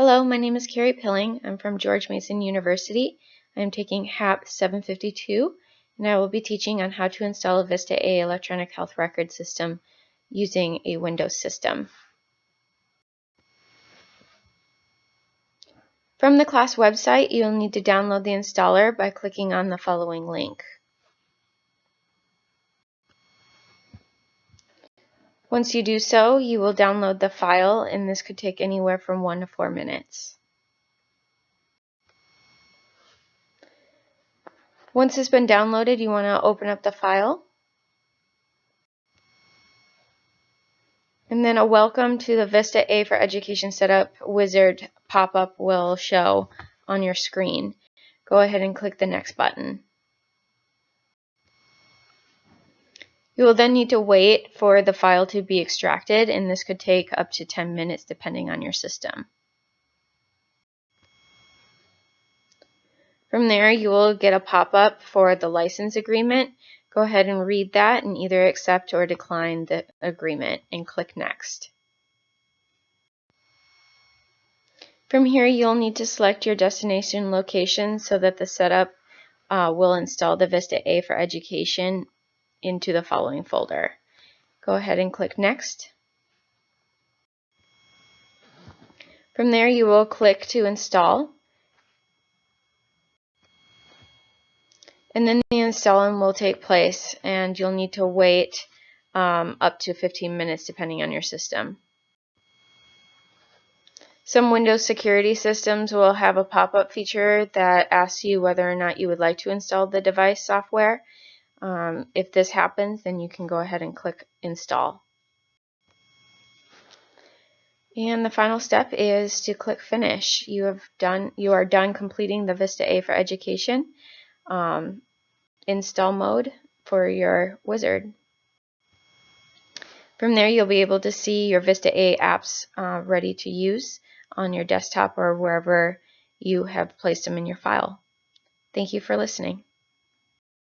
Hello, my name is Carrie Pilling. I'm from George Mason University. I'm taking HAP 752, and I will be teaching on how to install a VistA electronic health record system using a Windows system. From the class website, you'll need to download the installer by clicking on the following link. Once you do so, you will download the file, and this could take anywhere from 1 to 4 minutes. Once it's been downloaded, you want to open up the file. And then a welcome to the VistA for Education Setup wizard pop-up will show on your screen. Go ahead and click the next button. You will then need to wait for the file to be extracted, and this could take up to 10 minutes depending on your system. From there, you will get a pop-up for the license agreement. Go ahead and read that and either accept or decline the agreement and click Next. From here, you'll need to select your destination location so that the setup will install the VistA for Education into the following folder. Go ahead and click Next. From there, you will click to install. And then the installing will take place, and you'll need to wait up to 15 minutes depending on your system. Some Windows security systems will have a pop-up feature that asks you whether or not you would like to install the device software. If this happens, then you can go ahead and click Install. And the final step is to click Finish. You are done completing the VistA for Education install mode for your wizard. From there, you'll be able to see your VistA apps ready to use on your desktop or wherever you have placed them in your file. Thank you for listening.